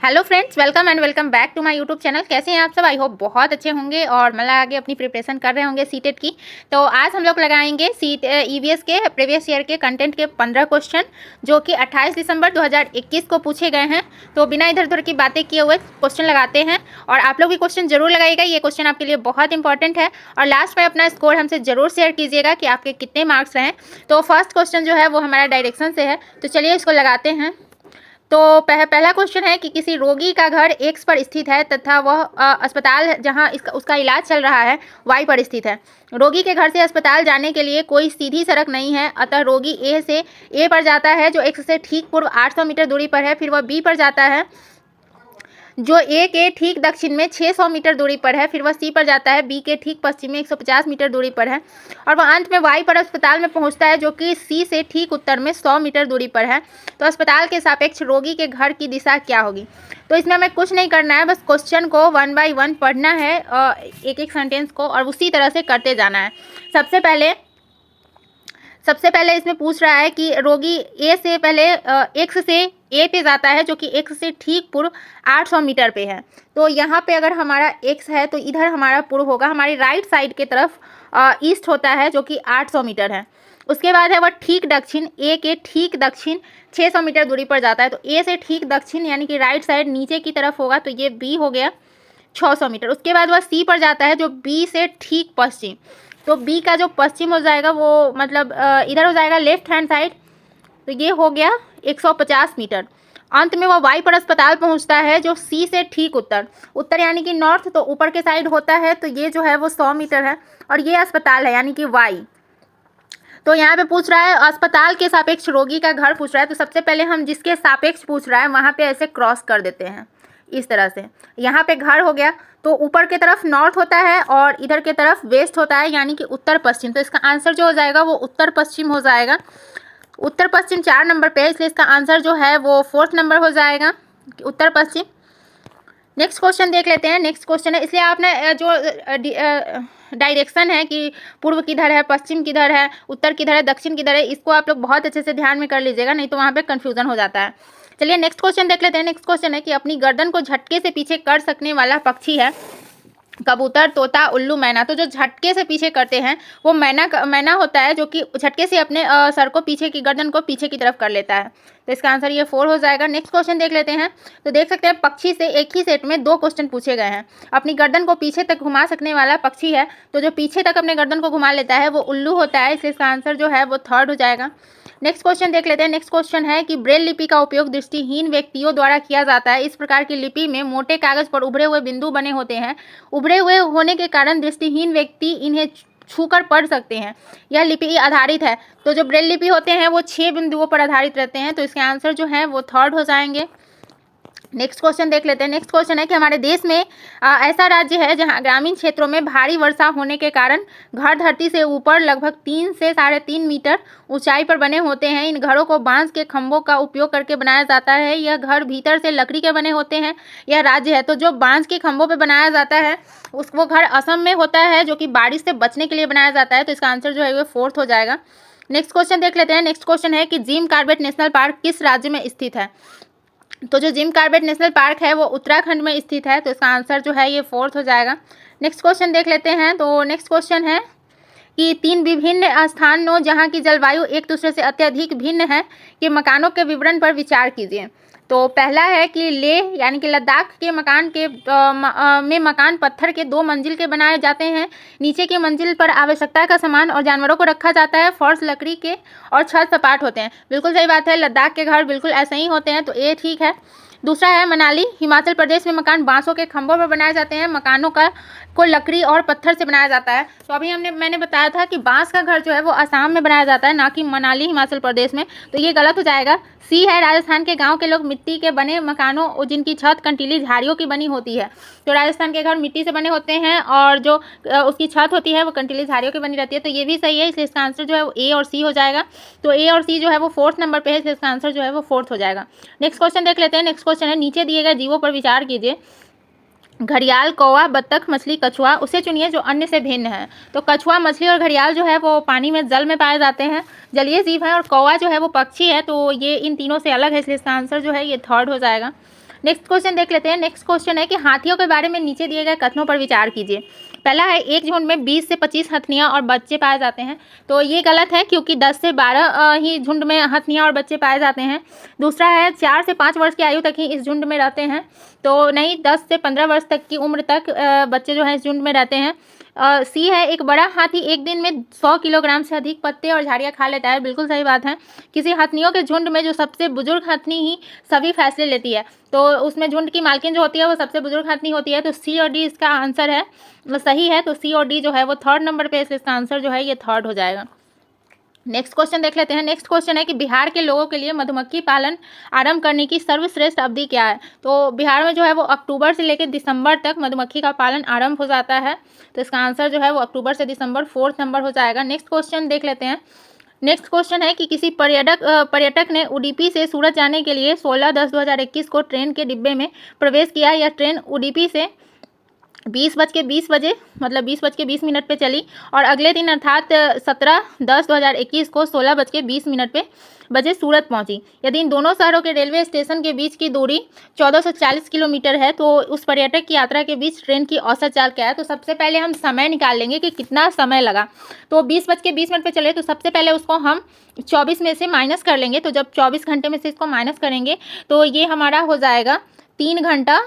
Hello friends, welcome and welcome back to my YouTube channel. कैसे हैं आप सब? आई होप बहुत अच्छे होंगे और मतलब आगे अपनी प्रिपरेशन कर रहे होंगे सीटेट की। तो आज हम लोग लगाएंगे ईवीएस के प्रीवियस ईयर के कंटेंट के 15 क्वेश्चन जो कि 28 दिसंबर 2021 को पूछे गए हैं। तो बिना इधर उधर की बातें किए हुए क्वेश्चन लगाते हैं और आप लोग भी क्वेश्चन जरूर लगाइएगा। ये क्वेश्चन आपके लिए बहुत इंपॉर्टेंट है और लास्ट में अपना स्कोर हमसे जरूर शेयर कीजिएगा कि आपके कितने मार्क्स रहें। तो फर्स्ट क्वेश्चन जो है वो हमारा डायरेक्शन से है, तो चलिए इसको लगाते हैं। तो पहला क्वेश्चन है कि किसी रोगी का घर एक्स पर स्थित है तथा वह अस्पताल जहां उसका इलाज चल रहा है वाई पर स्थित है। रोगी के घर से अस्पताल जाने के लिए कोई सीधी सड़क नहीं है, अतः रोगी ए से ए पर जाता है जो एक्स से ठीक पूर्व 800 मीटर दूरी पर है। फिर वह बी पर जाता है जो ए के ठीक दक्षिण में 600 मीटर दूरी पर है। फिर वह सी पर जाता है बी के ठीक पश्चिम में 150 मीटर दूरी पर है और वह अंत में वाई पर अस्पताल में पहुंचता है जो कि सी से ठीक उत्तर में 100 मीटर दूरी पर है। तो अस्पताल के सापेक्ष रोगी के घर की दिशा क्या होगी? तो इसमें हमें कुछ नहीं करना है, बस क्वेश्चन को 1 बाय 1 पढ़ना है, एक एक सेंटेंस को, और उसी तरह से करते जाना है। सबसे पहले इसमें पूछ रहा है कि रोगी ए से पहले एक्स से ए पे जाता है जो कि एक्स से ठीक पूर्व 800 मीटर पे है। तो यहाँ पे अगर हमारा एक्स है तो इधर हमारा पूर्व होगा, हमारी राइट साइड के तरफ ईस्ट होता है जो कि 800 मीटर है। उसके बाद है वह ठीक दक्षिण, ए के ठीक दक्षिण 600 मीटर दूरी पर जाता है। तो ए से ठीक दक्षिण यानी कि राइट साइड नीचे की तरफ होगा, तो ये बी हो गया 600 मीटर। उसके बाद वह सी पर जाता है जो बी से ठीक पश्चिम, तो बी का जो पश्चिम हो जाएगा वो मतलब इधर हो जाएगा लेफ्ट हैंड साइड, तो ये हो गया 150 मीटर। अंत में वह वाई पर अस्पताल पहुंचता है जो सी से ठीक उत्तर यानी कि नॉर्थ, तो ऊपर के साइड होता है, तो ये जो है वो 100 मीटर है और ये अस्पताल है यानी कि वाई। तो यहाँ पे पूछ रहा है अस्पताल के सापेक्ष रोगी का घर पूछ रहा है, तो सबसे पहले हम जिसके सापेक्ष पूछ रहा है वहाँ पे ऐसे क्रॉस कर देते हैं इस तरह से। यहाँ पे घर हो गया, तो ऊपर के तरफ नॉर्थ होता है और इधर के तरफ वेस्ट होता है यानी कि उत्तर पश्चिम। तो इसका आंसर जो हो जाएगा वो उत्तर पश्चिम हो जाएगा। उत्तर पश्चिम 4 नंबर पे है, इसलिए इसका आंसर जो है वो 4th नंबर हो जाएगा, उत्तर पश्चिम। नेक्स्ट क्वेश्चन देख लेते हैं। नेक्स्ट क्वेश्चन है, इसलिए आपने जो डायरेक्शन है कि पूर्व किधर है, पश्चिम किधर है, उत्तर किधर है, दक्षिण किधर है, इसको आप लोग बहुत अच्छे से ध्यान में कर लीजिएगा, नहीं तो वहाँ पे कन्फ्यूजन हो जाता है। चलिए नेक्स्ट क्वेश्चन देख लेते हैं। नेक्स्ट क्वेश्चन है कि अपनी गर्दन को झटके से पीछे कर सकने वाला पक्षी है कबूतर, तोता, उल्लू, मैना। तो जो झटके से पीछे करते हैं वो मैना होता है जो कि झटके से अपने सर को पीछे की गर्दन को पीछे की तरफ कर लेता है। तो इसका आंसर ये 4 हो जाएगा। नेक्स्ट क्वेश्चन देख लेते हैं। तो देख सकते हैं पक्षी से एक ही सेट में 2 क्वेश्चन पूछे गए हैं। अपनी गर्दन को पीछे तक घुमा सकने वाला पक्षी है, तो जो पीछे तक अपने गर्दन को घुमा लेता है वो उल्लू होता है, इसलिए इसका आंसर जो है वो 3rd हो जाएगा। नेक्स्ट क्वेश्चन देख लेते हैं। नेक्स्ट क्वेश्चन है कि ब्रेल लिपि का उपयोग दृष्टिहीन व्यक्तियों द्वारा किया जाता है। इस प्रकार की लिपि में मोटे कागज पर उभरे हुए बिंदु बने होते हैं। उभरे हुए होने के कारण दृष्टिहीन व्यक्ति इन्हें छूकर पढ़ सकते हैं। यह लिपि आधारित है, तो जो ब्रेल लिपि होते हैं वो 6 बिंदुओं पर आधारित रहते हैं, तो इसके आंसर जो है वो 3rd हो जाएंगे। नेक्स्ट क्वेश्चन देख लेते हैं। नेक्स्ट क्वेश्चन है कि हमारे देश में ऐसा राज्य है जहां ग्रामीण क्षेत्रों में भारी वर्षा होने के कारण घर धरती से ऊपर लगभग 3 से 3.5 मीटर ऊंचाई पर बने होते हैं। इन घरों को बांस के खंभों का उपयोग करके बनाया जाता है। यह घर भीतर से लकड़ी के बने होते हैं। यह राज्य है, तो जो बांस के खंभों पर बनाया जाता है वो घर असम में होता है जो कि बारिश से बचने के लिए बनाया जाता है, तो इसका आंसर जो है वो 4th हो जाएगा। नेक्स्ट क्वेश्चन देख लेते हैं। नेक्स्ट क्वेश्चन है कि जिम कॉर्बेट नेशनल पार्क किस राज्य में स्थित है? तो जो जिम कॉर्बेट नेशनल पार्क है वो उत्तराखंड में स्थित है, तो इसका आंसर जो है ये 4th हो जाएगा। नेक्स्ट क्वेश्चन देख लेते हैं। तो नेक्स्ट क्वेश्चन है कि 3 विभिन्न स्थानों जहां की जलवायु एक दूसरे से अत्यधिक भिन्न है के मकानों के विवरण पर विचार कीजिए। तो पहला है कि लेह यानी कि लद्दाख के में मकान पत्थर के 2 मंजिल के बनाए जाते हैं। नीचे की मंजिल पर आवश्यकता का सामान और जानवरों को रखा जाता है। फर्श लकड़ी के और छत सपाट होते हैं। बिल्कुल सही बात है, लद्दाख के घर बिल्कुल ऐसे ही होते हैं, तो ये ठीक है। दूसरा है मनाली, हिमाचल प्रदेश में मकान बांसों के खंभों पर बनाए जाते हैं। मकानों को लकड़ी और पत्थर से बनाया जाता है। तो अभी मैंने बताया था कि बांस का घर जो है वो असम में बनाया जाता है, ना कि मनाली हिमाचल प्रदेश में, तो ये गलत हो जाएगा। सी है राजस्थान के गांव के लोग मिट्टी के बने मकानों और जिनकी छत कंटीली झाड़ियों की बनी होती है। तो राजस्थान के घर मिट्टी से बने होते हैं और जो उसकी छत होती है वो कंटीली झाड़ियों की बनी रहती है, तो ये भी सही है, इसलिए इसका आंसर जो है वो ए और सी हो जाएगा। तो ए और सी जो है वो 4th नंबर पे है, इसलिए इसका आंसर जो है वो 4th हो जाएगा। नेक्स्ट क्वेश्चन देख लेते हैं। नेक्स्ट क्वेश्चन है नीचे दिए गए जीवों पर विचार कीजिए। घड़ियाल, कौवा, बत्तख, मछली, कछुआ, उसे चुनिए जो अन्य से भिन्न है। तो कछुआ, मछली और घड़ियाल जो है वो पानी में जल में पाए जाते हैं, जलीय जीव है, और कौवा जो है वो पक्षी है, तो ये इन तीनों से अलग है, इसलिए इसका आंसर जो है ये 3rd हो जाएगा। नेक्स्ट क्वेश्चन देख लेते हैं। नेक्स्ट क्वेश्चन है कि हाथियों के बारे में नीचे दिए गए कथनों पर विचार कीजिए। पहला है एक झुंड में 20 से 25 हथिनियाँ और बच्चे पाए जाते हैं, तो ये गलत है क्योंकि 10 से 12 ही झुंड में हथिनियाँ और बच्चे पाए जाते हैं। दूसरा है 4 से 5 वर्ष की आयु तक ही इस झुंड में रहते हैं, तो नहीं, 10 से 15 वर्ष तक की उम्र तक बच्चे जो हैं इस झुंड में रहते हैं। सी है एक बड़ा हाथी एक दिन में 100 किलोग्राम से अधिक पत्ते और झाड़ियाँ खा लेता है, बिल्कुल सही बात है। किसी हथिनियों के झुंड में जो सबसे बुजुर्ग हथिनी ही सभी फैसले लेती है, तो उसमें झुंड की मालकिन जो होती है वो सबसे बुजुर्ग हथिनी होती है, तो सी और डी इसका आंसर है, सही है। तो सी और डी जो है वो 3rd नंबर पे, इसलिए इसका आंसर जो है ये 3rd हो जाएगा। नेक्स्ट क्वेश्चन देख लेते हैं। नेक्स्ट क्वेश्चन है कि बिहार के लोगों के लिए मधुमक्खी पालन आरंभ करने की सर्वश्रेष्ठ अवधि क्या है। तो बिहार में जो है वो अक्टूबर से लेकर दिसंबर तक मधुमक्खी का पालन आरंभ हो जाता है, तो इसका आंसर जो है वो अक्टूबर से दिसंबर 4th नंबर हो जाएगा। नेक्स्ट क्वेश्चन देख लेते हैं। नेक्स्ट क्वेश्चन है कि किसी पर्यटक ने उडुपी से सूरत जाने के लिए 16/10/2021 को ट्रेन के डिब्बे में प्रवेश किया। यह ट्रेन उडुपी से 20:20 बजे मतलब 20:20 पे चली और अगले दिन अर्थात 17/10/2021 को 16:20 पे बजे सूरत पहुंची। यदि इन दोनों शहरों के रेलवे स्टेशन के बीच की दूरी 1440 किलोमीटर है, तो उस पर्यटक की यात्रा के बीच ट्रेन की औसत चाल क्या है। तो सबसे पहले हम समय निकाल लेंगे कि कितना समय लगा। तो 20:20 पे चले, तो सबसे पहले उसको हम 24 में से माइनस कर लेंगे। तो जब 24 घंटे में से इसको माइनस करेंगे तो ये हमारा हो जाएगा 3 घंटा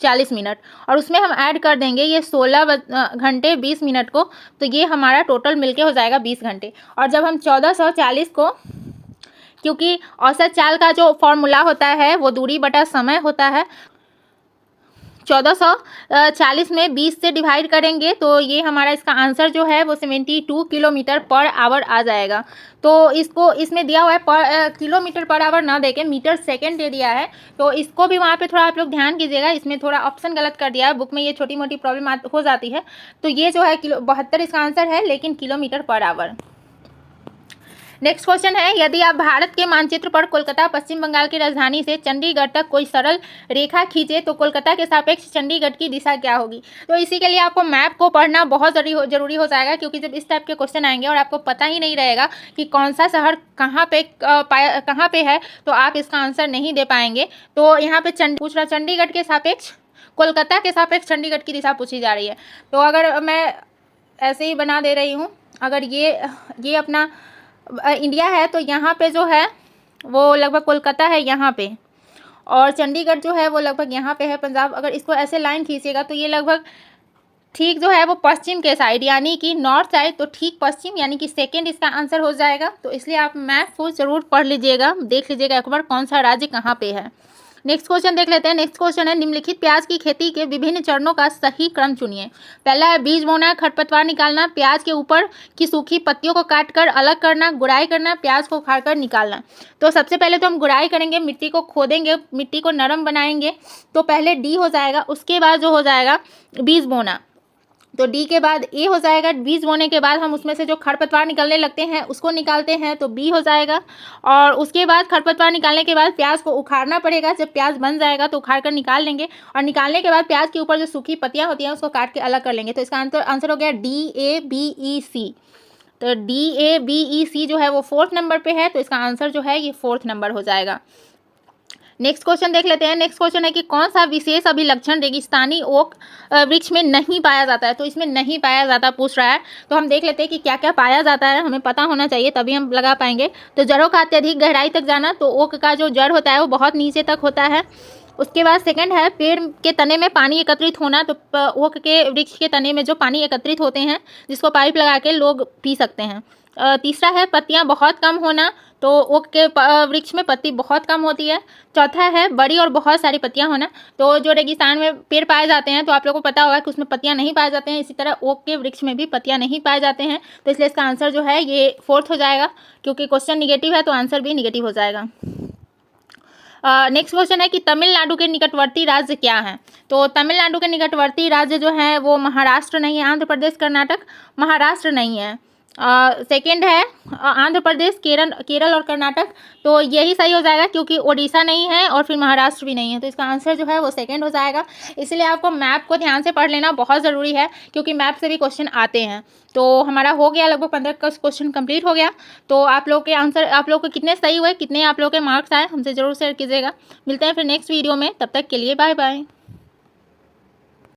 40 मिनट, और उसमें हम ऐड कर देंगे ये 16 घंटे 20 मिनट को, तो ये हमारा टोटल मिलके हो जाएगा 20 घंटे। और जब हम 1440 को, क्योंकि औसत चाल का जो फॉर्मूला होता है वो दूरी बटा समय होता है, 1440 में 20 से डिवाइड करेंगे तो ये हमारा इसका आंसर जो है वो 72 किलोमीटर पर आवर आ जाएगा। तो इसको इसमें दिया हुआ है किलोमीटर पर आवर ना देके मीटर सेकंड दे दिया है, तो इसको भी वहाँ पे थोड़ा आप लोग ध्यान कीजिएगा। इसमें थोड़ा ऑप्शन गलत कर दिया है, बुक में ये छोटी मोटी प्रॉब्लम हो जाती है। तो ये जो है 72 इसका आंसर है, लेकिन kilometre per hour. Next question है, यदि आप भारत के मानचित्र पर कोलकाता पश्चिम बंगाल की राजधानी से चंडीगढ़ तक कोई सरल रेखा खींचे तो कोलकाता के सापेक्ष चंडीगढ़ की दिशा क्या होगी। तो इसी के लिए आपको मैप को पढ़ना बहुत जरूरी हो जाएगा, क्योंकि जब इस टाइप के क्वेश्चन आएंगे और आपको पता ही नहीं रहेगा कि कौन सा शहर कहाँ पे है, तो आप इसका आंसर नहीं दे पाएंगे। तो यहाँ पे पूछ रहा चंडीगढ़ के सापेक्ष, कोलकाता के सापेक्ष चंडीगढ़ की दिशा पूछी जा रही है। तो अगर मैं ऐसे ही बना दे रही हूँ, अगर ये अपना इंडिया है तो यहाँ पे जो है वो लगभग कोलकाता है यहाँ पे, और चंडीगढ़ जो है वो लगभग यहाँ पे है पंजाब। अगर इसको ऐसे लाइन खींचेगा तो ये लगभग ठीक जो है वो पश्चिम के साइड, यानी कि नॉर्थ साइड, तो ठीक पश्चिम, यानी कि सेकंड इसका आंसर हो जाएगा। तो इसलिए आप मैप को जरूर पढ़ लीजिएगा, देख लीजिएगा एक बार कौन सा राज्य कहाँ पे है। नेक्स्ट क्वेश्चन देख लेते हैं। नेक्स्ट क्वेश्चन है, निम्नलिखित प्याज की खेती के विभिन्न चरणों का सही क्रम चुनिए। पहला है बीज बोना, खरपतवार निकालना, प्याज के ऊपर की सूखी पत्तियों को काटकर अलग करना, गुड़ाई करना, प्याज को उखाड़कर निकालना। तो सबसे पहले तो हम गुड़ाई करेंगे, मिट्टी को खोदेंगे, मिट्टी को नरम बनाएंगे, तो पहले डी हो जाएगा। उसके बाद जो हो जाएगा बीज बोना, तो डी के बाद ए हो जाएगा। बीज बोने के बाद हम उसमें से जो खरपतवार निकलने लगते हैं उसको निकालते हैं, तो बी हो जाएगा। और उसके बाद खरपतवार निकालने के बाद प्याज को उखाड़ना पड़ेगा, जब प्याज बन जाएगा तो उखाड़ कर निकाल लेंगे, और निकालने के बाद प्याज के ऊपर जो सूखी पत्तियां होती हैं उसको काट के अलग कर लेंगे। तो इसका आंसर हो गया DABEC। तो DABEC जो है वो 4th नंबर पे है, तो इसका आंसर जो है ये 4th नंबर हो जाएगा। नेक्स्ट क्वेश्चन देख लेते हैं। नेक्स्ट क्वेश्चन है कि कौन सा विशेष अभिलक्षण रेगिस्तानी ओक वृक्ष में नहीं पाया जाता है। तो इसमें नहीं पाया जाता पूछ रहा है, तो हम देख लेते हैं कि क्या क्या पाया जाता है, हमें पता होना चाहिए तभी हम लगा पाएंगे। तो जड़ों का अत्यधिक गहराई तक जाना, तो ओक का जो जड़ होता है वो बहुत नीचे तक होता है। उसके बाद सेकंड है पेड़ के तने में पानी एकत्रित होना, तो ओक के वृक्ष के तने में जो पानी एकत्रित होते हैं जिसको पाइप लगा के लोग पी सकते हैं। तीसरा है पत्तियां बहुत कम होना, तो ओक के वृक्ष में पत्ती बहुत कम होती है। चौथा है बड़ी और बहुत सारी पत्तियां होना, तो जो रेगिस्तान में पेड़ पाए जाते हैं तो आप लोगों को पता होगा कि उसमें पत्तियां नहीं पाए जाते हैं, इसी तरह ओक के वृक्ष में भी पत्तियां नहीं पाए जाते हैं। तो इसलिए इसका आंसर जो है ये 4th हो जाएगा, क्योंकि क्वेश्चन निगेटिव है तो आंसर भी निगेटिव हो जाएगा। नेक्स्ट क्वेश्चन है कि तमिलनाडु के निकटवर्ती राज्य क्या हैं। तो तमिलनाडु के निकटवर्ती राज्य जो हैं वो महाराष्ट्र नहीं है, आंध्र प्रदेश, कर्नाटक, महाराष्ट्र नहीं है। सेकंड है आंध्र प्रदेश, केरल और कर्नाटक। तो यही सही हो जाएगा क्योंकि ओडिशा नहीं है और फिर महाराष्ट्र भी नहीं है, तो इसका आंसर जो है वो सेकंड हो जाएगा। इसलिए आपको मैप को ध्यान से पढ़ लेना बहुत ज़रूरी है क्योंकि मैप से भी क्वेश्चन आते हैं। तो हमारा हो गया, लगभग 15 का क्वेश्चन कंप्लीट हो गया। तो आप लोग के आंसर, आप लोग को कितने सही हुए, कितने आप लोग के मार्क्स आए, हमसे ज़रूर शेयर कीजिएगा। मिलते हैं फिर नेक्स्ट वीडियो में, तब तक के लिए बाय बाय।